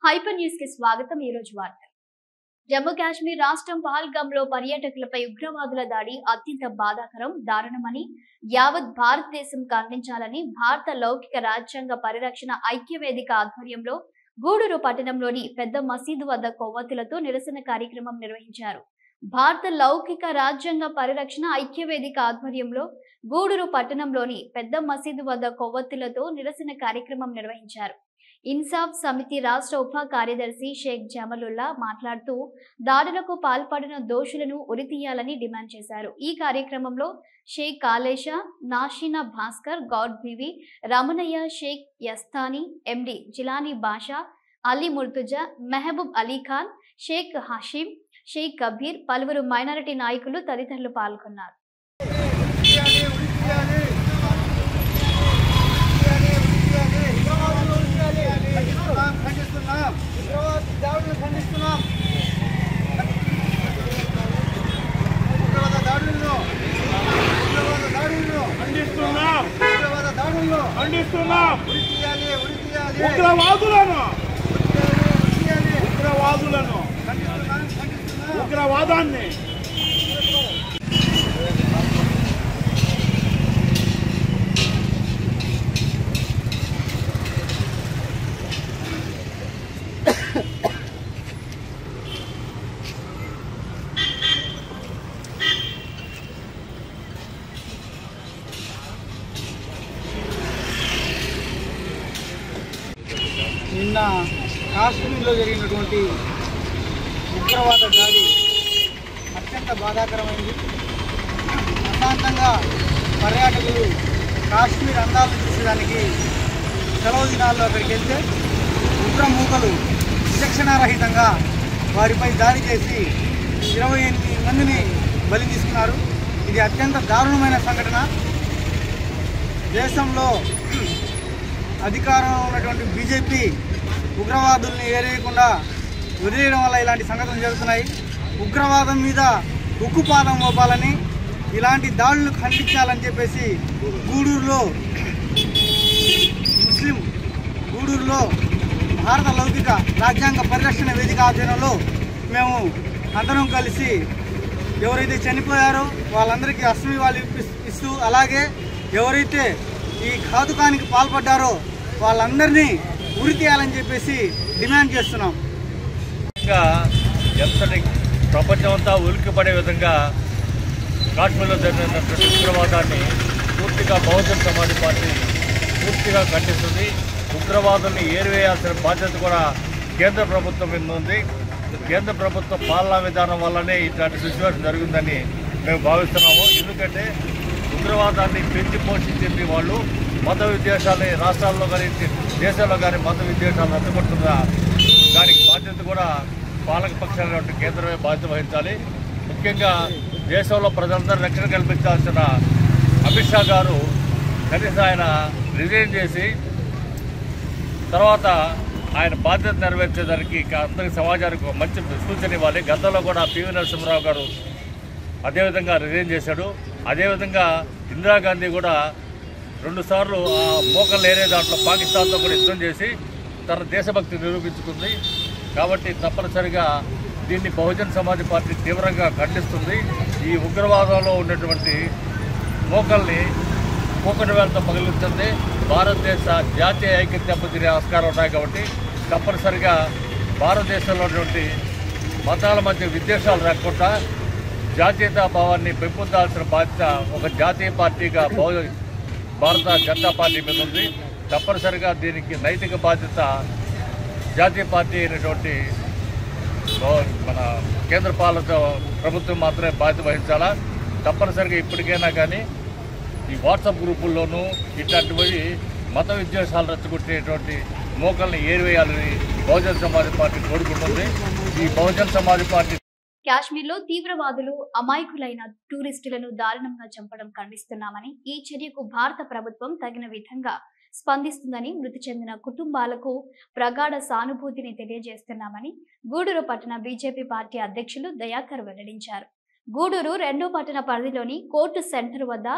Hyper news కి స్వాగతం। ఈ రోజు వార్త జమ్మూ కాశ్మీర్ రాష్ట్రం పహల్గాంలో పర్యాటకులపై ఉగ్రవాదుల దాడి అత్యంత బాధాకరం, దారుణమని యావత్ భారతదేశం ఖండించాలని భారత లౌకిక రాజ్యాంగ పరిరక్షణ ఐక్యవేదిక ఆధ్వర్యంలో గూడూరు పట్టణంలోని పెద్ద మసీదు వద్ద కొవ్వొత్తులతో నిరసన కార్యక్రమం నిర్వహించారు। భారత లౌకిక రాజ్యాంగ పరిరక్షణ ఐక్యవేదిక ఆధ్వర్యంలో గూడూరు పట్టణంలోని పెద్ద మసీదు వద్ద కొవ్వొత్తులతో నిరసన కార్యక్రమం నిర్వహించారు। ఇన్సాఫ్ సమితి రాష్ట్ర ఉప కార్యదర్శి షేక్ జమలుల్లా మాట్లాడుతూ దాడులకు పాల్పడిన దోషులను ఉరితీయాలని డిమాండ్ చేశారు। ఈ కార్యక్రమంలో షేక్ కాలేష, నాషినా భాస్కర్, గౌడ్ బివి, రమణయ్య, షేక్ యస్తానీ, ఎండి జిలానీ బాషా, అలీ ముర్తుజా, మెహబూబ్ అలీ ఖాన్, షేక్ హషీం, షేక్ కబీర్, పలువురు మైనారిటీ నాయకులు తదితరులు పాల్గొన్నారు। ఉగ్రవాదాన్ని నిన్న కాశ్మీర్లో జరిగినటువంటి ఉగ్రవాద దాడి అత్యంత బాధాకరమైంది। ప్రశాంతంగా పర్యాటకులు కాశ్మీర్ అందాలను చూసేదానికి సెలవు దినాల్లో అక్కడికి వెళ్తే ఉగ్రమూకలు విచక్షణారహితంగా వారిపై దాడి చేసి 28 మందిని బలి తీసుకున్నారు। ఇది అత్యంత దారుణమైన సంఘటన। దేశంలో అధికారంలో ఉన్నటువంటి బీజేపీ ఉగ్రవాదుల్ని ఏరేయకుండా వదిలేయడం వల్ల ఇలాంటి సంఘటనలు జరుగుతున్నాయి। ఉగ్రవాదం మీద ఉక్కుపాదం మోపాలని, ఇలాంటి దాడులను ఖండించాలని చెప్పేసి గూడూరులో భారత లౌకిక రాజ్యాంగ పరిరక్షణ వేదిక ఆధ్వర్యంలో మేము అందరం కలిసి ఎవరైతే చనిపోయారో వాళ్ళందరికీ అశ్వివాళి ఇస్తూ, అలాగే ఎవరైతే ఈ ఘాతుకానికి పాల్పడ్డారో వాళ్ళందరినీ ఉరి తీయాలని చెప్పేసి డిమాండ్ చేస్తున్నాం। ఎంతటి ప్రపంచం అంతా ఉలిక్కిపడే విధంగా కాశ్మీర్లో జరిగినటువంటి ఉగ్రవాదాన్ని పూర్తిగా బహుజన్ సమాజ్ పార్టీ పూర్తిగా ఖండిస్తుంది। ఉగ్రవాదుల్ని ఏరివేయాల్సిన బాధ్యత కూడా కేంద్ర ప్రభుత్వం మీద ఉంది। కేంద్ర ప్రభుత్వ పాలనా విధానం వల్లనే ఇట్లాంటి సిచ్యువేషన్ జరిగిందని మేము భావిస్తున్నాము। ఎందుకంటే ఉగ్రవాదాన్ని పెంచి పోషించింది వాళ్ళు, మత విద్వేషాలని రాష్ట్రాల్లో కానీ దేశాల్లో కానీ మత విద్వేషాలు రద్దుపడుతున్న దానికి బాధ్యత కూడా పాలక పక్షాలైనటువంటి కేంద్రమే బాధ్యత వహించాలి। ముఖ్యంగా దేశంలో ప్రజలందరూ రక్షణ కల్పించాల్సిన అమిత్ షా గారు కనీసం ఆయన రిజైన్ చేసి తర్వాత ఆయన బాధ్యత నెరవేర్చేదానికి అందరికీ సమాజానికి ఒక మంచి సూచన ఇవ్వాలి। గతంలో కూడా పివి నరసింహరావు గారు అదేవిధంగా రిజైన్ చేశాడు। అదేవిధంగా ఇందిరాగాంధీ కూడా 2 సార్లు మోకలు ఏరే దాంట్లో పాకిస్తాన్తో కూడా యుద్ధం చేసి తన దేశభక్తి నిరూపించుకుంది। కాబట్టి తప్పనిసరిగా దీన్ని బహుజన్ సమాజ్ పార్టీ తీవ్రంగా ఖండిస్తుంది। ఈ ఉగ్రవాదంలో ఉన్నటువంటి మోకల్ని కూకటి వేలతో పగిలించింది। భారతదేశ జాతీయ ఐక్యత దెబ్బతినే ఆస్కారం ఉన్నాయి కాబట్టి తప్పనిసరిగా భారతదేశంలో ఉన్నటువంటి మతాల మధ్య విద్వేషాలు రాకుండా జాతీయతా భావాన్ని పెంపొందాల్సిన బాధ్యత ఒక జాతీయ పార్టీగా భారత జనతా పార్టీ మీద ఉంది। తప్పనిసరిగా దీనికి నైతిక బాధ్యత జాతీయ పార్టీ అయినటువంటి మన కేంద్ర పాలిత ప్రభుత్వం మాత్రమే బాధ్యత వహించాలా। తప్పనిసరిగా ఇప్పటికైనా కానీ ఈ వాట్సాప్ గ్రూపుల్లోనూ ఇట్లాంటివి మత విద్వేషాలు రెచ్చగొట్టేటువంటి మోకల్ని ఏరివేయాలని బహుజన్ సమాజ్ పార్టీ కోరుకుంటుంది। ఈ బహుజన్ సమాజ్ పార్టీ కాశ్మీర్లో తీవ్రవాదులు అమాయకులైన టూరిస్టులను దారుణంగా చంపడం ఖండిస్తున్నామని, ఈ చర్యకు భారత ప్రభుత్వం తగిన విధంగా స్పందిస్తుందని, మృతి చెందిన కుటుంబాలకు ప్రగాఢ సానుభూతిని తెలియజేస్తున్నామని గూడూరు పట్టణ బీజేపీ పార్టీ అధ్యక్షులు దయాకర్ వెల్లడించారు। గూడూరు 2వ పట్టణ పరిధిలోని కోర్టు సెంటర్ వద్ద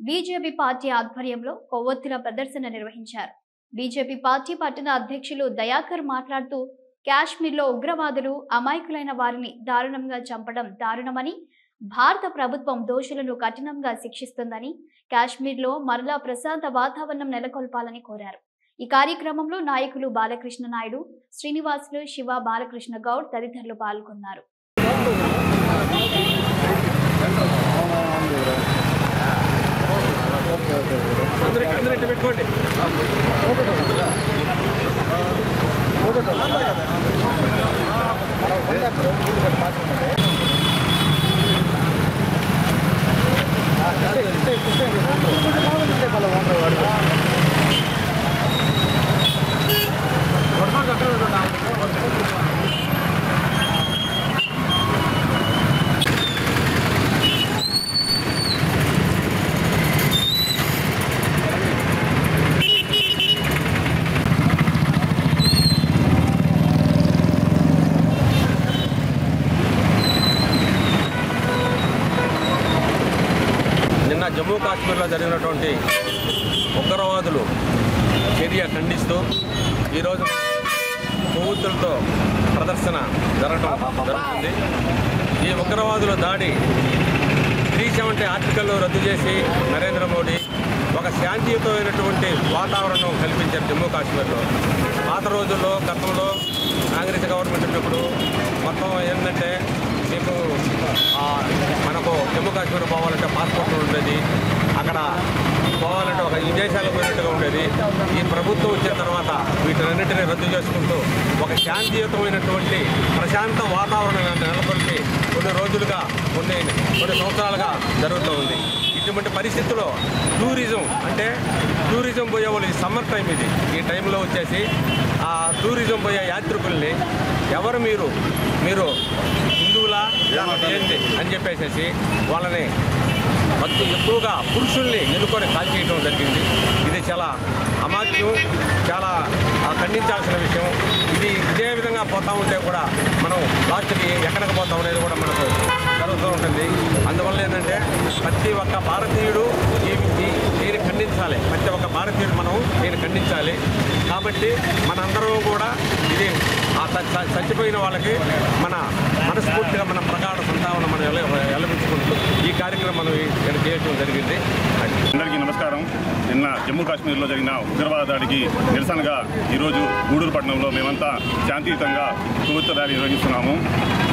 బీజేపీ పార్టీ ఆధ్వర్యంలో కొవ్వొత్తుల ప్రదర్శన నిర్వహించారు। బీజేపీ పార్టీ పట్టణ అధ్యక్షులు దయాకర్ మాట్లాడుతూ కాశ్మీర్లో ఉగ్రవాదులు అమాయకులైన వారిని దారుణంగా చంపడం దారుణమని, భారత ప్రభుత్వం దోషులను కఠినంగా శిక్షిస్తుందని, కాశ్మీర్లో మరలా ప్రశాంత వాతావరణం నెలకొల్పాలని కోరారు. ఈ కార్యక్రమంలో నాయకులు బాలకృష్ణ నాయుడు, శ్రీనివాసులు, శివ, బాలకృష్ణ గౌడ్ తదితరులు పాల్గొన్నారు. జమ్మూ కాశ్మీర్లో జరిగినటువంటి ఉగ్రవాదులు చర్య ఖండిస్తూ ఈరోజు కొవ్వొత్తులతో ప్రదర్శన జరుగుతుంది. ఈ ఉగ్రవాదుల దాడి 370 ఆర్టికల్ రద్దు చేసి నరేంద్ర మోడీ ఒక శాంతియుతమైనటువంటి వాతావరణం కల్పించారు జమ్మూ కాశ్మీర్లో. పాత రోజుల్లో గతంలో కాంగ్రెస్ గవర్నమెంట్ ఉన్నప్పుడు మొత్తం ఏంటంటే మీకు మనకు జమ్మూ కాశ్మీర్ పోవాలంటే పాస్పోర్ట్ ఉండేది, అక్కడ పోవాలంటే ఒక విదేశాలకు పోయినట్టుగా ఉండేది. ఈ ప్రభుత్వం వచ్చిన తర్వాత వీటన్నింటినీ రద్దు చేసుకుంటూ ఒక శాంతియుతమైనటువంటి ప్రశాంత వాతావరణాన్ని నెలకొల్పి కొన్ని రోజులుగా కొన్ని సంవత్సరాలుగా జరుగుతూ ఉంది. ఇటువంటి పరిస్థితుల్లో టూరిజం పోయే వాళ్ళు, ఈ సమ్మర్ టైం ఇది, ఈ టైంలో వచ్చేసి ఆ టూరిజం పోయే యాత్రికుల్ని ఎవరు మీరు హిందువులా ఏంటి అని చెప్పేసి వాళ్ళని ఎక్కువగా పురుషుల్ని ఎన్నుకొని కాల్ చేయడం జరిగింది. ఇది చాలా అమాత్యం, చాలా ఖండించాల్సిన విషయం. ఇదే విధంగా పోతూ ఉంటే కూడా మనం లాస్ట్కి ఎక్కడికి పోతాం అనేది కూడా మనకు జరుగుతూ ఉంటుంది. అందువల్ల ఏంటంటే ప్రతి ఒక్క భారతీయుడు దీన్ని ఖండించాలి. ప్రతి ఒక్క భారతీయుడు మనం దీన్ని ఖండించాలి. కాబట్టి మనందరం కూడా ఇది చచ్చిపోయిన వాళ్ళకి మన మనస్ఫూర్తిగా మన ప్రగాఢ సంతావన మనం వెల్లడించుకుంటూ ఈ కార్యక్రమం మనం ఇక్కడ చేయడం జరిగింది. అందరికీ నమస్కారం. నిన్న జమ్మూ కాశ్మీర్లో జరిగిన ఉగ్రవాద దాడికి నిరసనగా ఈరోజు గూడూరు పట్టణంలో మేమంతా శాంతియుతంగా కొవ్వొత్తుల ర్యాలీ నిర్వహిస్తున్నాము.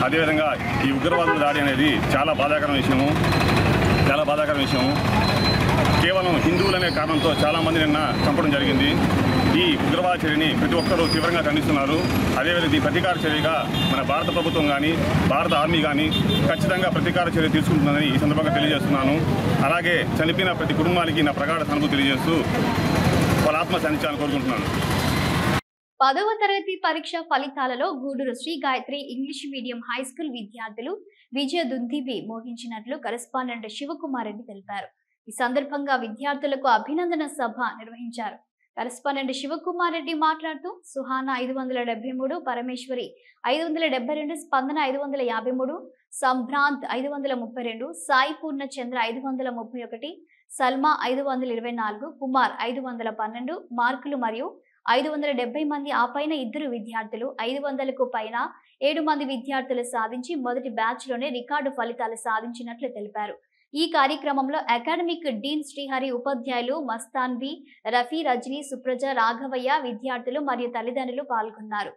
అదేవిధంగా ఈ ఉగ్రవాదుల దాడి అనేది చాలా బాధాకరమైన విషయం. కేవలం హిందువులనే కారణంతో చాలామంది నిన్న చంపడం జరిగింది. ఈ ఉగ్రవాద చర్యని ప్రతి ఒక్కరూ తీవ్రంగా ఖండిస్తున్నారు. అదేవిధంగా ఈ ప్రతీకార చర్యగా మన భారత ప్రభుత్వం కానీ భారత ఆర్మీ కానీ ఖచ్చితంగా ప్రతీకార చర్య తీసుకుంటుందని ఈ సందర్భంగా తెలియజేస్తున్నాను. అలాగే చనిపోయిన ప్రతి కుటుంబానికి నా ప్రగాఢ సానుభూతి తెలియజేస్తూ వాళ్ళ ఆత్మ శాంతించాలని కోరుకుంటున్నాను. 10వ తరగతి పరీక్ష ఫలితాలలో Gudur Sri Gayatri English medium high school విద్యార్థులు విజయ దుందిబి మోగించినట్లు కరెస్పాండెంట్ శివకుమార్ రెడ్డి తెలిపారు. ఈ సందర్భంగా విద్యార్థులకు అభినందన సభ నిర్వహించారు. కరెస్పాండెంట్ శివకుమార్ రెడ్డి మాట్లాడుతూ సుహానా 573, పరమేశ్వరి 572, స్పందన 553, సంభ్రాంత్ 532, సాయి పూర్ణచంద్ర 531, సల్మా 524, కుమార్ 512 మార్కులు మరియు 570 మంది ఆ పైన 2 విద్యార్థులు 500కు పైన 7 మంది విద్యార్థులు సాధించి మొదటి బ్యాచ్ లోనే రికార్డు ఫలితాలు సాధించినట్లు తెలిపారు. ఈ కార్యక్రమంలో అకాడమిక్ డీన్ శ్రీహరి, ఉపాధ్యాయులు మస్తాన్ బి, రఫీ, రజనీ, సుప్రజ, రాఘవయ్య, విద్యార్థులు మరియు తల్లిదండ్రులు పాల్గొన్నారు.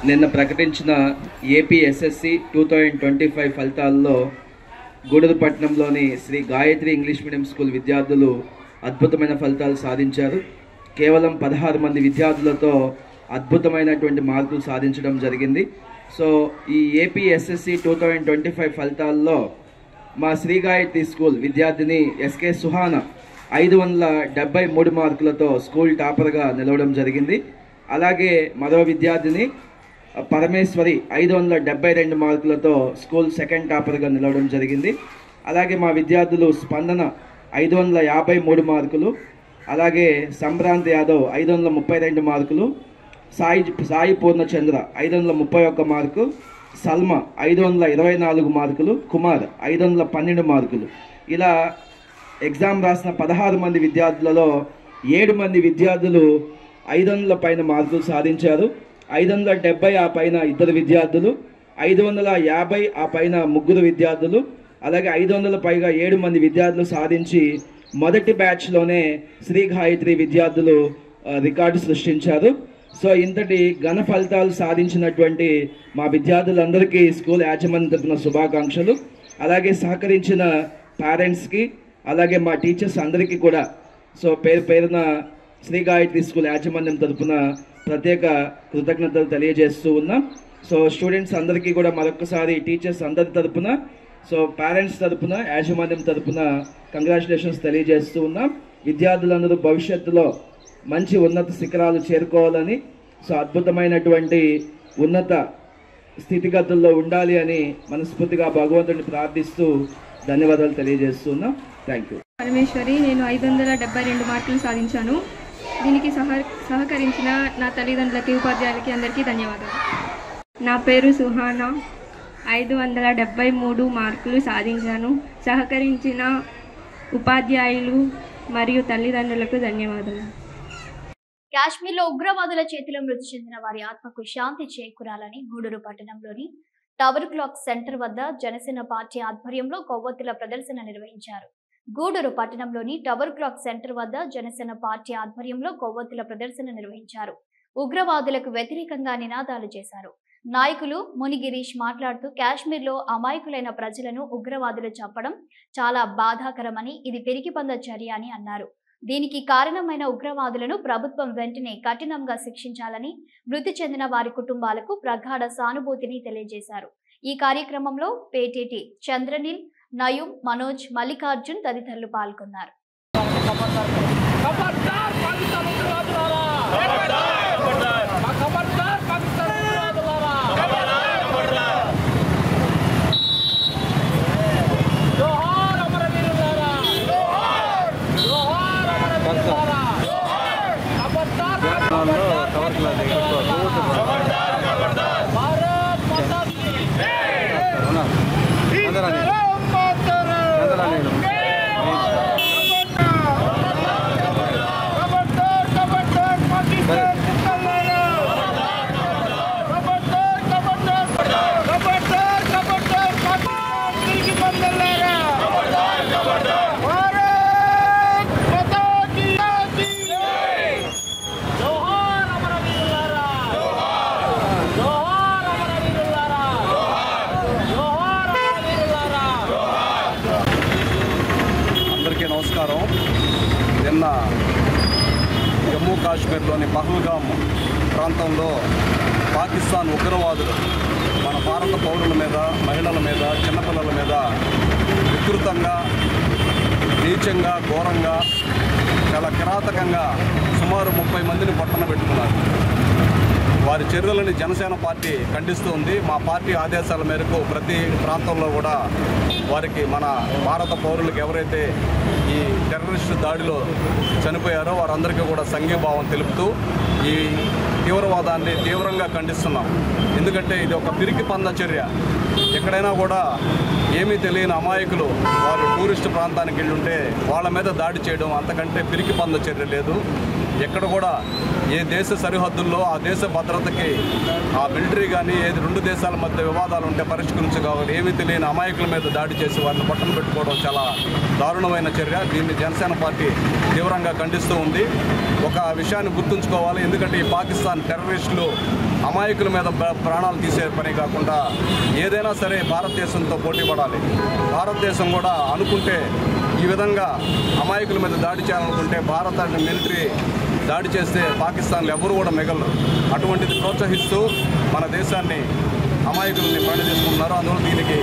నిన్న ప్రకటించిన ఏపీ ఎస్ఎస్సి 2025 ఫలితాల్లో గూడూరు పట్టణంలోని Sri Gayatri English medium school విద్యార్థులు అద్భుతమైన ఫలితాలు సాధించారు. కేవలం 16 మంది విద్యార్థులతో అద్భుతమైనటువంటి మార్కులు సాధించడం జరిగింది. సో ఈ ఏపీ ఎస్ఎస్సి 2025 ఫలితాల్లో మా శ్రీ గాయత్రి స్కూల్ విద్యార్థిని ఎస్కే సుహానా 573 మార్కులతో స్కూల్ టాపర్గా నిలవడం జరిగింది. అలాగే మరో విద్యార్థిని పరమేశ్వరి 572 మార్కులతో స్కూల్ సెకండ్ టాపర్గా నిలవడం జరిగింది. అలాగే మా విద్యార్థులు స్పందన 553 మార్కులు, అలాగే సంభ్రాంత్ యాదవ్ 532 మార్కులు, సాయి పూర్ణచంద్ర 531 మార్కు, సల్మా 524 మార్కులు, కుమార్ 512 మార్కులు ఇలా ఎగ్జామ్ రాసిన 16 మంది విద్యార్థులలో 7 మంది విద్యార్థులు 500 పైన మార్కులు సాధించారు. 570 ఆ పైన 2 విద్యార్థులు, 550 ఆ పైన 3 విద్యార్థులు, అలాగే 500 పైగా 7 మంది విద్యార్థులు సాధించి మొదటి బ్యాచ్లోనే శ్రీ గాయత్రి విద్యార్థులు రికార్డు సృష్టించారు. సో ఇంతటి ఘన ఫలితాలు సాధించినటువంటి మా విద్యార్థులందరికీ స్కూల్ యాజమాన్యం తరపున శుభాకాంక్షలు. అలాగే సహకరించిన పేరెంట్స్కి, అలాగే మా టీచర్స్ అందరికీ కూడా సో పేరున శ్రీ గాయత్రి స్కూల్ యాజమాన్యం తరపున ప్రత్యేక కృతజ్ఞతలు తెలియజేస్తూ ఉన్నాం. సో స్టూడెంట్స్ అందరికీ కూడా మరొకసారి టీచర్స్ అందరి తరపున, సో పేరెంట్స్ తరపున, యాజమాన్యం తరపున కంగ్రాచులేషన్స్ తెలియజేస్తూ ఉన్నాం. విద్యార్థులందరూ భవిష్యత్తులో మంచి ఉన్నత శిఖరాలు చేరుకోవాలని, సో అద్భుతమైనటువంటి ఉన్నత స్థితిగతుల్లో ఉండాలి అని మనస్ఫూర్తిగా భగవంతుడిని ప్రార్థిస్తూ ధన్యవాదాలు తెలియజేస్తున్నాం. Thank you. పరమేశ్వరి. నేను 572 మార్కులు సాధించాను. దీనికి సహకరించిన నా తల్లిదండ్రులకి, ఉపాధ్యాయులకి అందరికీ ధన్యవాదాలు. నా పేరు సుహానా. 573 మార్కులు సాధించాను. సహకరించిన ఉపాధ్యాయులు మరియు తల్లిదండ్రులకు ధన్యవాదాలు. కాశ్మీర్లో ఉగ్రవాదుల చేతిలో మృతి చెందిన వారి ఆత్మకు శాంతి చేకూరాలని గూడూరు పట్టణంలోని టవర్ క్లాక్ సెంటర్ వద్ద జనసేన పార్టీ ఆధ్వర్యంలో కొవ్వొత్తుల ప్రదర్శన నిర్వహించారు. గూడూరు పట్టణంలోని టవర్ క్లాక్ సెంటర్ వద్ద జనసేన పార్టీ ఆధ్వర్యంలో కొవ్వొత్తుల ప్రదర్శన నిర్వహించారు. ఉగ్రవాదులకు వ్యతిరేకంగా నినాదాలు చేశారు. నాయకులు మునిగిరీష్ మాట్లాడుతూ కాశ్మీర్లో అమాయకులైన ప్రజలను ఉగ్రవాదులు చంపడం చాలా బాధాకరమని, ఇది పెరిగిపంద చర్య అని అన్నారు. దీనికి కారణమైన ఉగ్రవాదులను ప్రభుత్వం వెంటనే కఠినంగా శిక్షించాలని, మృతి చెందిన వారి కుటుంబాలకు ప్రగాఢ సానుభూతిని తెలియజేశారు. ఈ కార్యక్రమంలో పేటేటి చంద్రనీల్, నయూం, మనోజ్, మల్లికార్జున్ తదితరులు పాల్గొన్నారు. నమస్కారం. నిన్న జమ్మూ కాశ్మీర్లోని పహల్గామ్ ప్రాంతంలో పాకిస్తాన్ ఉగ్రవాదులు మన భారత పౌరుల మీద, మహిళల మీద, చిన్నపిల్లల మీద వికృతంగా, నీచంగా, ఘోరంగా, చాలా కిరాతకంగా సుమారు 30 మందిని పట్టణ పెట్టుకున్నారు. వారి చర్యలని జనసేన పార్టీ ఖండిస్తూ ఉంది. మా పార్టీ ఆదేశాల మేరకు ప్రతి ప్రాంతంలో కూడా వారికి, మన భారత పౌరులకు ఎవరైతే ఈ టెర్రరిస్టు దాడిలో చనిపోయారో వారందరికీ కూడా సంఘీభావం తెలుపుతూ ఈ తీవ్రవాదాన్ని తీవ్రంగా ఖండిస్తున్నాం. ఎందుకంటే ఇది ఒక పిరికి పంద చర్య. ఎక్కడైనా కూడా ఏమీ తెలియని అమాయకులు వారు టూరిస్టు ప్రాంతానికి వెళ్ళుంటే వాళ్ళ మీద దాడి చేయడం అంతకంటే పిరికి పంద చర్య లేదు. ఎక్కడ కూడా ఏ దేశ సరిహద్దుల్లో ఆ దేశ భద్రతకి ఆ మిలిటరీ కానీ ఏది 2 దేశాల మధ్య వివాదాలు ఉంటే పరిష్కరించుకోవాలి. ఏమీ తెలియని అమాయకుల మీద దాడి చేసి వారిని పట్టణ పెట్టుకోవడం చాలా దారుణమైన చర్య. దీన్ని జనసేన పార్టీ తీవ్రంగా ఖండిస్తూ ఉంది. ఒక విషయాన్ని గుర్తుంచుకోవాలి. ఎందుకంటే ఈ పాకిస్తాన్ టెర్రరిస్టులు అమాయకుల మీద ప్రాణాలు తీసే పని కాకుండా ఏదైనా సరే భారతదేశంతో పోటీ పడాలి. భారతదేశం కూడా అనుకుంటే ఈ విధంగా అమాయకుల మీద దాడి చేయాలనుకుంటే భారత మిలిటరీ దాడి చేస్తే పాకిస్తాన్లో ఎవరు కూడా మిగలరు. అటువంటిది ప్రోత్సహిస్తూ మన దేశాన్ని అమాయకుల్ని పని చేసుకుంటున్నారు. అందువల్ల దీనికి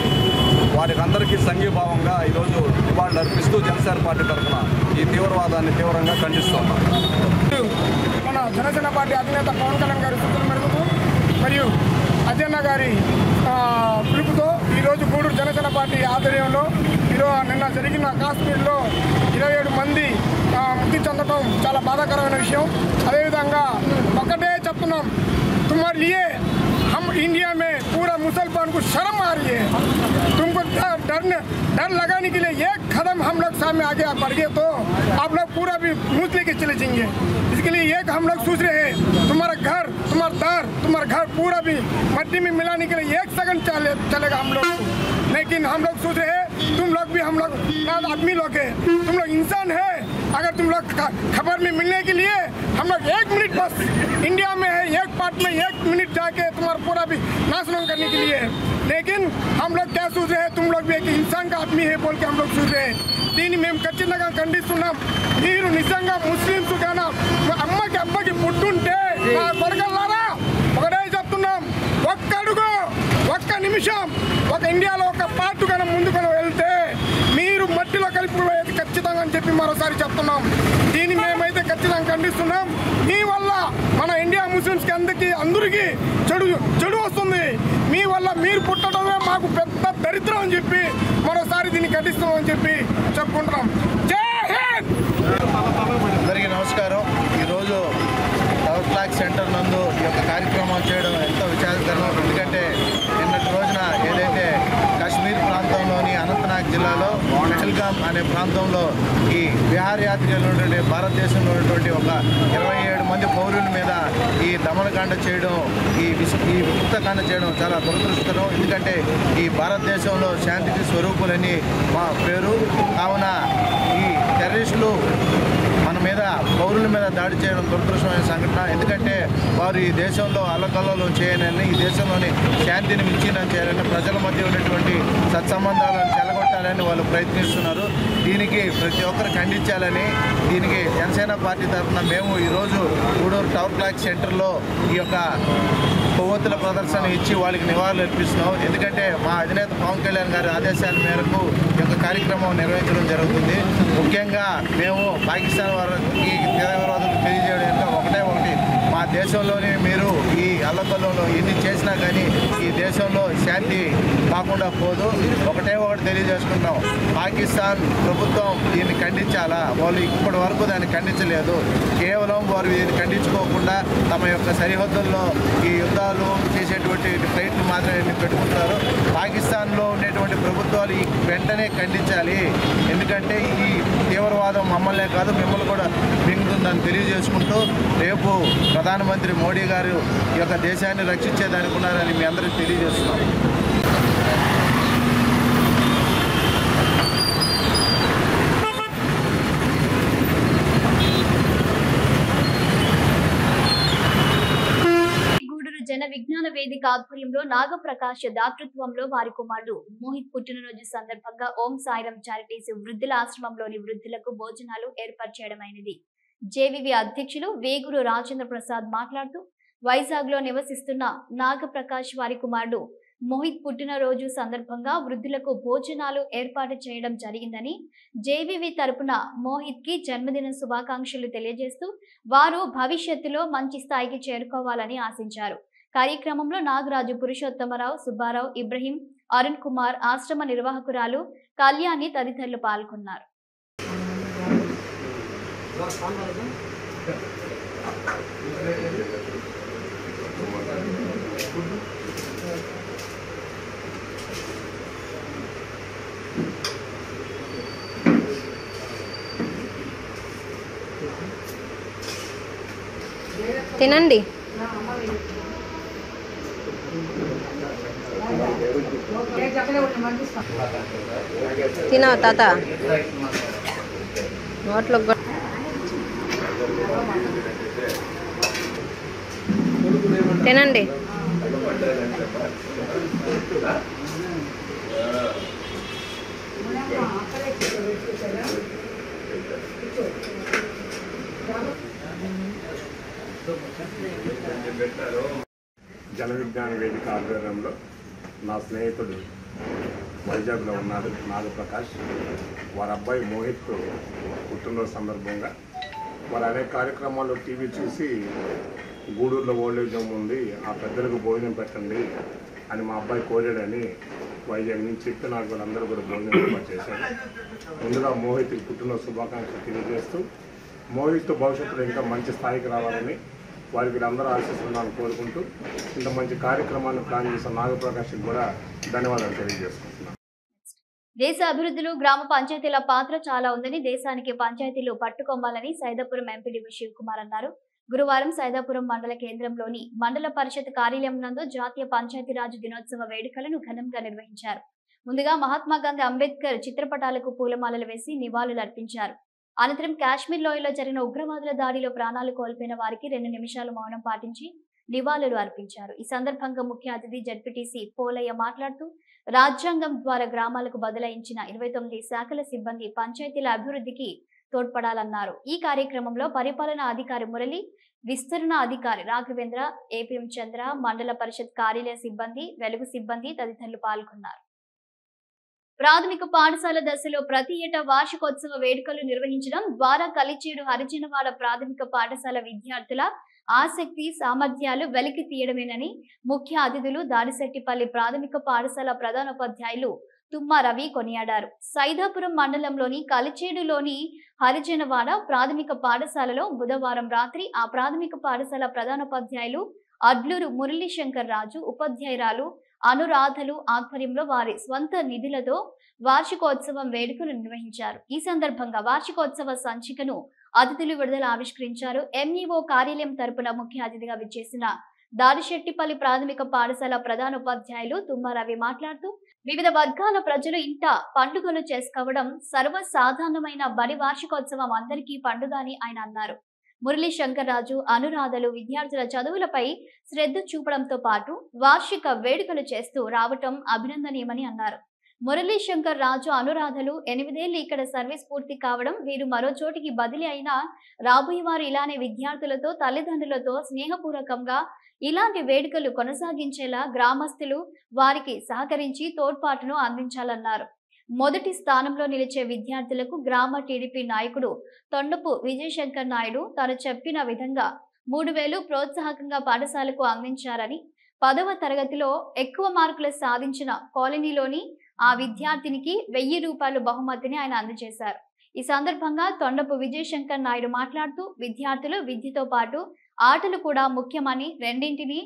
వారికి అందరికీ సంఘీభావంగా ఈరోజు నివాళులు అర్పిస్తూ జనసేన పార్టీ తరఫున ఈ తీవ్రవాదాన్ని తీవ్రంగా ఖండిస్తున్నాం. మన జనసేన పార్టీ అధినేత పవన్ కళ్యాణ్ గారి సూచన మేరకు మరియు అజన్న గారి పిలుపుతో ఈరోజు గూడూరు జనసేన పార్టీ ఆధ్వర్యంలో నిన్న జరిగిన కాశ్మీర్లో 27 మంది మృతి చెందడం చాలా బాధాకరమైన విషయం. అదేవిధంగా ఒకటే చెప్తున్నాం, तुम्हारे लिए हम इंडिया में पूरा मुसलमान को शर्म आ रही है, तुमको को डर लगाने के लिए एक कदम हम लोग सामने आगे बढ़ गए तो आप लोग पूरा भी मुँह लेके चले जाएंगे। इसके लिए एक हम लोग सोच रहे हैं, तुम्हारा घर, तुम्हारा घर पूरा भी मट्टी में मिलाने के लिए 1 सेकंड चलेगा हम लोग को। लेकिन हम लोग सोच रहे हैं तुम लोग भी हम लोग आदमी लोग है, तुम लोग इंसान है। अगर तुम लोग खबर में मिलने के लिए हम लोग 1 मिनट बस इंडिया में है, एक पार्ट में 1 मिनट जाके तुम्हारा पूरा भी नाशनम करने के लिए। लेकिन हम लोग क्या सोच रहे हैं, तुम लोग भी एक इंसान का आदमी है बोल के हम लोग सोच रहे हैं। దీన్ని మేము ఖచ్చితంగా ఖండిస్తున్నాం। మీరు నిజంగా ముస్లింస్ గానా అమ్మకి అబ్బకి పుట్టుంటే నా కొడుకల్లారా ఒకటే చెప్తున్నాం, ఒక్క అడుగు ఒక్క నిమిషం ఒక ఇండియాలో ఒక పార్ట్ కన్నా ముందుకొని వెళ్తే మీరు మట్టిలో కలిపిపోయేది ఖచ్చితంగా అని చెప్పి మరోసారి చెప్తున్నాం। దీన్ని మేమైతే ఖచ్చితంగా ఖండిస్తున్నాం। మీ వల్ల మన ఇండియా ముస్లింస్కి అందరికీ చెడు వస్తుంది। మీ వల్ల మీరు పుట్టడమే మాకు పెద్ద దరిద్రం అని చెప్పి మరోసారి దీన్ని ఖండిస్తున్నామని చెప్పి చెప్పుకుంటున్నాం। జై హింద్। అందరికీ నమస్కారం। ఈరోజు టవర్ ఫ్లాగ్ సెంటర్ నందు ఈ యొక్క కార్యక్రమాలు చేయడం ఎంతో విచారకరం। ఎందుకంటే నిన్నటి రోజున ఏదైతే కాశ్మీర్ ప్రాంతంలోని అనంతనాగ్ జిల్లాలో పెహల్గామ్ అనే ప్రాంతంలో ఈ విహారయాత్రికులు ఉన్నటువంటి భారతదేశంలో ఉన్నటువంటి ఒక 27 మంది పౌరుల మీద ఈ దమనకాండ చేయడం, ఈ విముక్తకాండ చేయడం చాలా దురదృష్టకరం। ఎందుకంటే ఈ భారతదేశంలో శాంతికి స్వరూపులని మా పేరు కావున ఈ టెర్రరిస్టులు మన మీద పౌరుల మీద దాడి చేయడం దురదృష్టమైన సంఘటన। ఎందుకంటే వారు ఈ దేశంలో అల్లకల్లోలం చేయాలని, ఈ దేశంలోని శాంతిని విచ్ఛిన్నం చేయాలని, ప్రజల మధ్య ఉన్నటువంటి సత్సంబంధాలను చెలగొట్టాలని వాళ్ళు ప్రయత్నిస్తున్నారు। దీనికి ప్రతి ఒక్కరు ఖండించాలని దీనికి జనసేన పార్టీ తరఫున మేము ఈరోజు గూడూరు టవర్ ఫ్లాగ్ సెంటర్లో ఈ యొక్క కొవ్వొత్తుల ప్రదర్శన ఇచ్చి వాళ్ళకి నివాళులు అర్పిస్తున్నాం। ఎందుకంటే మా అధినేత పవన్ కళ్యాణ్ గారి ఆదేశాల మేరకు ఈ యొక్క కార్యక్రమం నిర్వహించడం జరుగుతుంది। ముఖ్యంగా మేము పాకిస్తాన్ వారికి తీవ్రవాదులకు తెలియజేయడం ఒకటే మా దేశంలోనే మీరు ఈ అల్లకల్లంలో ఎన్ని చేసినా కానీ ఈ దేశంలో శాంతి కాకుండా పోదు। ఒకటి తెలియజేసుకుంటాం, పాకిస్తాన్ ప్రభుత్వం దీన్ని ఖండించాలా? వాళ్ళు ఇప్పటి వరకు దాన్ని ఖండించలేదు। కేవలం వారు దీన్ని ఖండించుకోకుండా తమ యొక్క సరిహద్దుల్లో ఈ యుద్ధాలు చేసేటువంటి ఫ్లైట్లు మాత్రమే పెట్టుకుంటారు। పాకిస్తాన్లో ఉండేటువంటి ప్రభుత్వాలు వెంటనే ఖండించాలి। ఎందుకంటే ఈ తీవ్రవాదం మమ్మల్నే కాదు మిమ్మల్ని కూడా మింగుతుందని తెలియజేసుకుంటూ రేపు ప్రధానమంత్రి మోడీ గారు ఈ యొక్క దేశాన్ని రక్షించేదానికి ఉన్నారని మీ అందరికీ తెలియజేస్తున్నాం। జన విజ్ఞాన వేదిక ఆధ్వర్యంలో నాగప్రకాష్ దాతృత్వంలో వారి కుమారుడు మోహిత్ పుట్టినరోజు సందర్భంగా ఓం సాయిరం చారిటీస్ వృద్ధుల ఆశ్రమంలోని వృద్ధులకు భోజనాలు ఏర్పాటు చేయడమైనది। జేవీవి అధ్యక్షులు వేగురు రాజేంద్ర ప్రసాద్ మాట్లాడుతూ వైజాగ్ లో నివసిస్తున్న నాగప్రకాష్ వారి కుమారుడు మోహిత్ పుట్టినరోజు సందర్భంగా వృద్ధులకు భోజనాలు ఏర్పాటు చేయడం జరిగిందని, జేవీవి తరపున మోహిత్ కి జన్మదిన శుభాకాంక్షలు తెలియజేస్తూ వారు భవిష్యత్తులో మంచి స్థాయికి చేరుకోవాలని ఆశించారు। కార్యక్రమంలో నాగరాజు, పురుషోత్తమరావు, సుబ్బారావు, ఇబ్రహీం, అరుణ్ కుమార్, ఆశ్రమ నిర్వాహకురాలు కళ్యాణి తదితరులు పాల్గొన్నారు। తినండి। తినవా తాత? నోట్లో తినండి। జన విజ్ఞాన వేదిక ఆధ్వర్యంలో నా స్నేహితుడు వైజాగ్లో ఉన్నాడు నాగప్రకాష్, వారి అబ్బాయి మోహిత్ పుట్టినరోజు సందర్భంగా వారు అనేక కార్యక్రమాల్లో టీవీ చూసి గూడూరులో ఓల్డేజ్ హోమ్ ఉంది, ఆ పెద్దలకు భోజనం పెట్టండి అని మా అబ్బాయి కోరాడని వైజాగ్ నుంచి చెప్పి నాకు వాళ్ళందరూ కూడా భోజనం ఏర్పాటు చేశారు। ముందుగా మోహిత్కి పుట్టినరోజు శుభాకాంక్షలు తెలియజేస్తూ మోహిత్ భవిష్యత్తులో ఇంకా మంచి స్థాయికి రావాలని వారికి అందరూ ఆశిస్తున్నాను కోరుకుంటూ ఇంత మంచి కార్యక్రమాన్ని ప్లాన్ చేసిన నాగప్రకాష్కి కూడా ధన్యవాదాలు తెలియజేసుకుంటున్నాను। దేశ అభివృద్ధిలో గ్రామ పంచాయతీల పాత్ర చాలా ఉందని, దేశానికి పంచాయతీలు పట్టుకోవాలని సైదాపురం ఎంపీడీ శివకుమార్ అన్నారు. గురువారం సైదాపురం మండల కేంద్రంలోని మండల పరిషత్ కార్యాలయం నందు జాతీయ పంచాయతీరాజ్ దినోత్సవ వేడుకలను ఘనంగా నిర్వహించారు. ముందుగా మహాత్మా గాంధీ అంబేద్కర్ చిత్రపటాలకు పూలమాలలు వేసి నివాళులు అర్పించారు. అనంతరం కాశ్మీర్ లోయలో జరిగిన ఉగ్రవాదుల దాడిలో ప్రాణాలు కోల్పోయిన వారికి 2 నిమిషాలు మౌనం పాటించి నివాళులు అర్పించారు. ఈ సందర్భంగా ముఖ్య అతిథి జడ్పీటీసీ పోలయ్య మాట్లాడుతూ, రాజ్యాంగం ద్వారా గ్రామాలకు బదలాయించిన 29 శాఖల సిబ్బంది పంచాయతీల అభివృద్ధికి తోడ్పడాలన్నారు. ఈ కార్యక్రమంలో పరిపాలనా అధికారి మురళి, విస్తరణ అధికారి రాఘవేంద్ర, ఏపీఎం చంద్ర, మండల పరిషత్ కార్యాలయ సిబ్బంది, వెలుగు సిబ్బంది తదితరులు పాల్గొన్నారు. ప్రాథమిక పాఠశాల దశలో ప్రతి ఏటా వార్షికోత్సవ వేడుకలు నిర్వహించడం ద్వారా కలిచేడు హరిజనవాడ ప్రాథమిక పాఠశాల విద్యార్థుల ఆసక్తి, సామర్థ్యాలు వెలికి తీయడమేనని ముఖ్య అతిథులు దాడిశెట్టిపల్లి ప్రాథమిక పాఠశాల ప్రధానోపాధ్యాయులు తుమ్మా రవి కొనియాడారు. సైదాపురం మండలంలోని కలిచేడులోని హరిజనవాడ ప్రాథమిక పాఠశాలలో బుధవారం రాత్రి ఆ ప్రాథమిక పాఠశాల ప్రధానోపాధ్యాయులు అడ్లూరు మురళీశంకర్ రాజు, ఉపాధ్యాయురాలు అనురాధలు ఆధ్వర్యంలో వారి స్వంత నిధులతో వార్షికోత్సవం వేడుకలు నిర్వహించారు. ఈ సందర్భంగా వార్షికోత్సవ సంచికను అతిథులు విడుదల ఆవిష్కరించారు. ఎంఈఓ కార్యాలయం తరపున ముఖ్య అతిథిగా విచ్చేసిన దాడిశెట్టిపల్లి ప్రాథమిక పాఠశాల ప్రధానోపాధ్యాయులు తుమ్మా రవి మాట్లాడుతూ, వివిధ వర్గాల ప్రజలు ఇంట పండుగలు చేసుకోవడం సర్వసాధారణమైన బడి వార్షికోత్సవం అందరికీ పండుగ అని ఆయన అన్నారు. మురళీశంకర్ రాజు, అనురాధలు విద్యార్థుల చదువులపై శ్రద్ధ చూపడంతో పాటు వార్షిక వేడుకలు చేస్తూ రావటం అభినందనీయమని అన్నారు. మురళీశంకర్ రాజు, అనురాధలు 8 ఏళ్లు ఇక్కడ సర్వీస్ పూర్తి కావడం, వీరు మరో చోటికి బదిలీ అయినా రాబోయే వారు ఇలానే విద్యార్థులతో, తల్లిదండ్రులతో స్నేహపూర్వకంగా ఇలాంటి వేడుకలు కొనసాగించేలా గ్రామస్తులు వారికి సహకరించి తోడ్పాటును అందించాలన్నారు. మొదటి స్థానంలో నిలిచే విద్యార్థులకు గ్రామ టీడీపీ నాయకుడు తొండపు విజయశంకర్ నాయుడు తాను చెప్పిన విధంగా 3000 ప్రోత్సాహకంగా పాఠశాలకు అందించారని, 10వ తరగతిలో ఎక్కువ మార్కులు సాధించిన కాలనీలోని ఆ విద్యార్థినికి 1000 రూపాయలు బహుమతిని ఆయన అందజేశారు. ఈ సందర్భంగా తొండపు విజయశంకర్ నాయుడు మాట్లాడుతూ, విద్యార్థులు విద్యతో పాటు ఆటలు కూడా ముఖ్యమని, రెండింటిని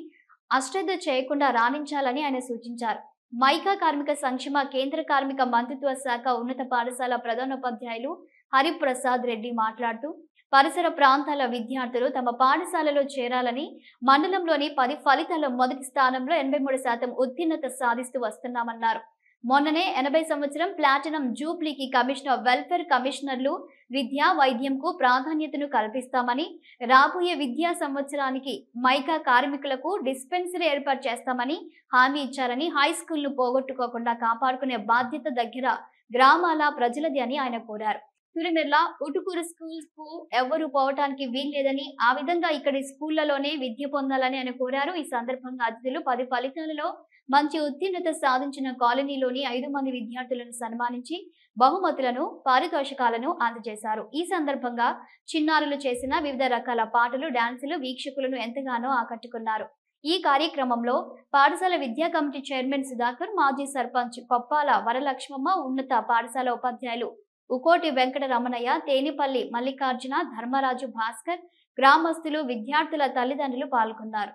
అశ్రద్ధ చేయకుండా రాణించాలని ఆయన సూచించారు. మైకా కార్మిక సంక్షేమ కేంద్ర కార్మిక మంత్రిత్వ శాఖ ఉన్నత పాఠశాల ప్రధానోపాధ్యాయులు హరిప్రసాద్ రెడ్డి మాట్లాడుతూ, పరిసర ప్రాంతాల విద్యార్థులు తమ పాఠశాలలో చేరాలని, మండలంలోని 10 ఫలితాల్లో మొదటి స్థానంలో 83% ఉత్తీర్ణత సాధిస్తూ వస్తున్నామన్నారు. మొన్ననే 80 సంవత్సరం ప్లాటినం జూబ్లీకి కమిషనర్ వెల్ఫేర్ కమిషనర్లు విద్యా వైద్యంకు ప్రాధాన్యతను కల్పిస్తామని, రాబోయే విద్యా సంవత్సరానికి మైకా కార్మికులకు డిస్పెన్సరీ ఏర్పాటు చేస్తామని హామీ ఇచ్చారని, హై స్కూల్ను పోగొట్టుకోకుండా కాపాడుకునే బాధ్యత దగ్గర గ్రామాల ప్రజలది అని ఆయన కోరారు. తిరుమెర్ల ఉటుకూరు స్కూల్స్ కు ఎవరు పోవటానికి వీల్లేదని, ఆ విధంగా ఇక్కడి స్కూళ్లలోనే విద్య పొందాలని ఆయన కోరారు. ఈ సందర్భంగా అతిథులు 10 ఫలితాలలో మంచి ఉత్తీర్ణత సాధించిన కాలనీలోని 5 మంది విద్యార్థులను సన్మానించి బహుమతులను, పారితోషికాలను అందజేశారు. ఈ సందర్భంగా చిన్నారులు చేసిన వివిధ రకాల పాటలు, డాన్సులు వీక్షకులను ఎంతగానో ఆకట్టుకున్నారు. ఈ కార్యక్రమంలో పాఠశాల విద్యా కమిటీ చైర్మన్ సుధాకర్, మాజీ సర్పంచ్ కొప్పాల వరలక్ష్మమ్మ, ఉన్నత పాఠశాల ఉపాధ్యాయులు ఉకోటి వెంకట రమణయ్య, తేనిపల్లి మల్లికార్జున, ధర్మరాజు, భాస్కర్, గ్రామస్తులు, విద్యార్థుల తల్లిదండ్రులు పాల్గొన్నారు.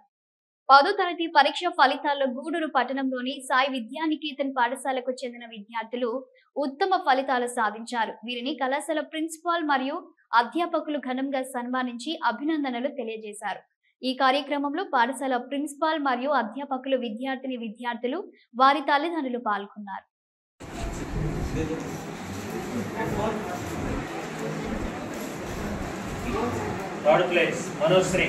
10వ తరగతి పరీక్ష ఫలితాల్లో గూడూరు పట్టణంలోని సాయి విద్యానికేతన్ పాఠశాలకు చెందిన విద్యార్థులు ఉత్తమ ఫలితాలు సాధించారు. వీరిని కళాశాల ప్రిన్సిపాల్ మరియు అధ్యాపకులు ఘనంగా సన్మానించి అభినందనలు తెలియజేశారు. ఈ కార్యక్రమంలో పాఠశాల ప్రిన్సిపాల్ మరియు అధ్యాపకులు, విద్యార్థులు, వారి తల్లిదండ్రులు పాల్గొన్నారు. Third place Manoshri.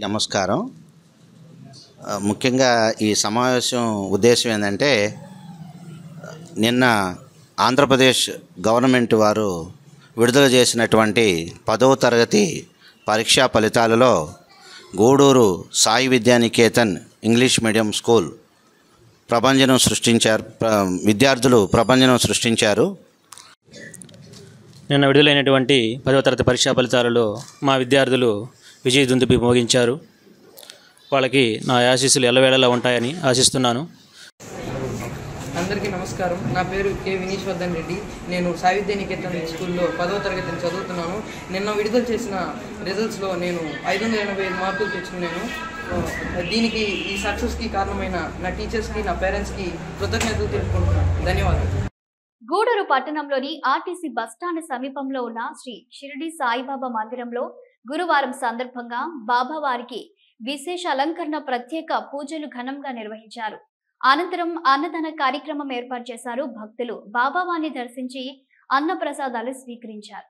నమస్కారం. ముఖ్యంగా ఈ సమావేశం ఉద్దేశం ఏంటంటే, నిన్న ఆంధ్రప్రదేశ్ గవర్నమెంట్ వారు విడుదల చేసినటువంటి 10వ తరగతి పరీక్షా ఫలితాలలో Gudur Sai Vidyaniketan English medium school ప్రభంజనం సృష్టించారు. విద్యార్థులు ప్రభంజనం సృష్టించారు. నిన్న విడుదలైనటువంటి 10వ తరగతి పరీక్షా ఫలితాలలో మా విద్యార్థులు విజయ దుందుబి మోగించారు. వాళ్ళకి నా ఆశీస్సులు ఎల్లవేళలా ఉంటాయని ఆశిస్తున్నాను. అందరికీ నమస్కారం. నా పేరు కె వినీశ్వర్ధన్ రెడ్డి. నేను సాయి విద్యానికేతన్ స్కూల్లో 10వ తరగతిని చదువుతున్నాను. నిన్న విడుదల చేసిన రిజల్ట్స్లో నేను 585 మార్కులు తెచ్చుకున్నాను. దీనికి ఈ సక్సెస్కి కారణమైన నా టీచర్స్కి, నా పేరెంట్స్కి కృతజ్ఞతలు తెలుపుకుంటున్నాను. ధన్యవాదాలు. గూడూరు పట్టణంలోని ఆర్టీసీ బస్టాండ్ సమీపంలో ఉన్న శ్రీ షిరిడి సాయిబాబా మందిరంలో గురువారం సందర్భంగా బాబావారికి విశేష అలంకరణ ప్రత్యేక పూజలు ఘనంగా నిర్వహించారు. అనంతరం అన్నదాన కార్యక్రమం ఏర్పాటు చేశారు. భక్తులు బాబావారిని దర్శించి అన్న ప్రసాదాలు స్వీకరించారు.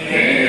Hey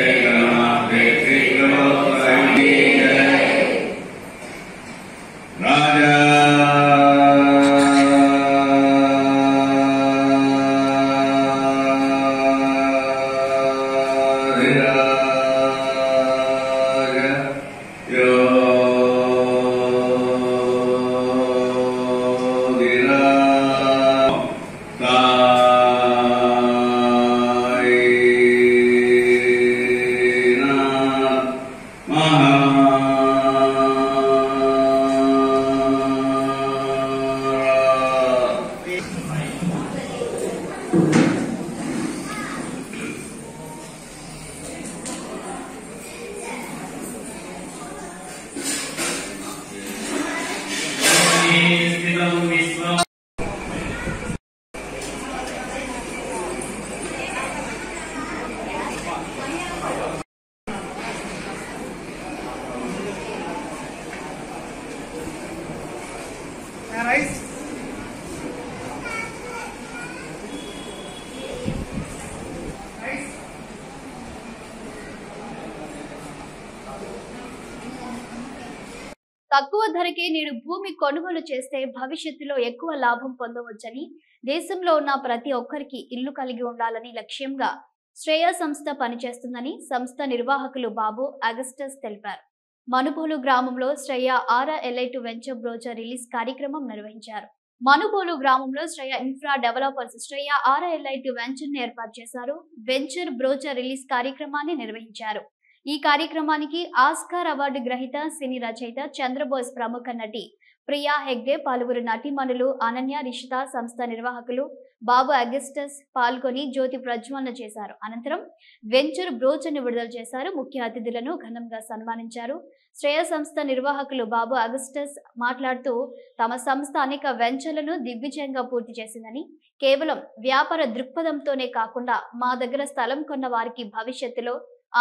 తక్కువ ధరకే నేడు భూమి కొనుగోలు చేస్తే భవిష్యత్తులో ఎక్కువ లాభం పొందవచ్చని, దేశంలో ఉన్న ప్రతి ఒక్కరికి ఇల్లు కలిగి ఉండాలని లక్ష్యంగా శ్రేయ సంస్థ పనిచేస్తుందని సంస్థ నిర్వాహకులు బాబు అగస్టస్ తెలిపారు. మనుబోలు గ్రామంలో Shreya RLI2 venture brochure release కార్యక్రమం నిర్వహించారు. మనుబోలు గ్రామంలో Shreya infra developers Shreya RLI2 venture ని ఏర్పాటు చేశారు. వెంచర్ బ్రోచర్ రిలీజ్ కార్యక్రమాన్ని నిర్వహించారు. ఈ కార్యక్రమానికి ఆస్కార్ అవార్డు గ్రహీత సినీ రచయిత చంద్రబోస్, ప్రముఖ నటి ప్రియా హెగ్డే, పలువురు నటీమణులు అనన్య, రిషిత, సంస్థ నిర్వాహకులు బాబు అగస్టస్ పాల్గొని జ్యోతి ప్రజ్వలన చేశారు. అనంతరం వెంచర్ బ్రోచర్ ని విడుదల చేశారు. ముఖ్య అతిథులను ఘనంగా సన్మానించారు. శ్రేయ సంస్థ నిర్వాహకులు బాబు అగస్టస్ మాట్లాడుతూ తమ సంస్థ అనేక వెంచర్లను దిగ్విజయంగా పూర్తి చేసిందని, కేవలం వ్యాపార దృక్పథంతోనే కాకుండా మా దగ్గర స్థలం కొన్న వారికి భవిష్యత్తులో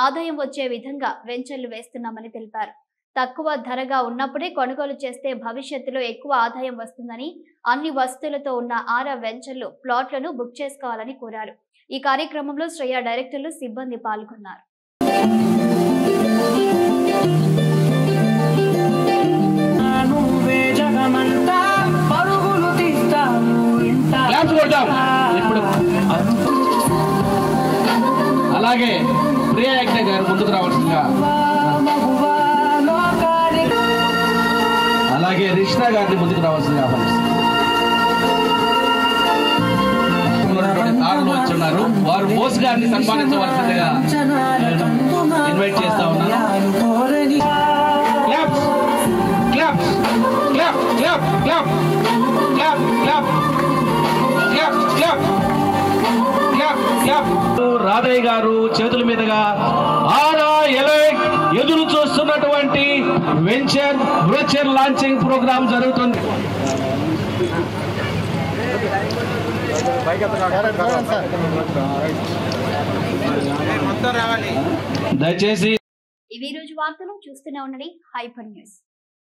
ఆదాయం వచ్చే విధంగా వెంచర్లు వేస్తున్నామని తెలిపారు. తక్కువ ధరగా ఉన్నప్పుడే కొనుగోలు చేస్తే భవిష్యత్తులో ఎక్కువ ఆదాయం వస్తుందని, అన్ని వస్తువులతో ఉన్న 6 వెంచర్లు ప్లాట్లను బుక్ చేసుకోవాలని కోరారు. ఈ కార్యక్రమంలో శ్రేయ డైరెక్టర్లు, సిబ్బంది పాల్గొన్నారు. అలాగే ప్రియా హెగ్డే గారు ముందుకు రావాల్సిందిగా, అలాగే రిషిత గారిని ముందుకు రావాల్సిందిగా ఆహ్వానిస్తున్నారు. వచ్చున్నారు వారు బోస్ గారిని సన్మానించవలసిందిగా ఇన్వైట్ చేస్తా ఉన్నాను. రాధయ్య గారు చేతుల మీదుగా RLI ఎదురు చూస్తున్నటువంటి వెంచర్ బ్రోచర్ లాంచింగ్ ప్రోగ్రామ్ జరుగుతుంది. దయచేసి ఇవి రోజు వార్తలు చూస్తూనే ఉండండి హైపర్ న్యూస్.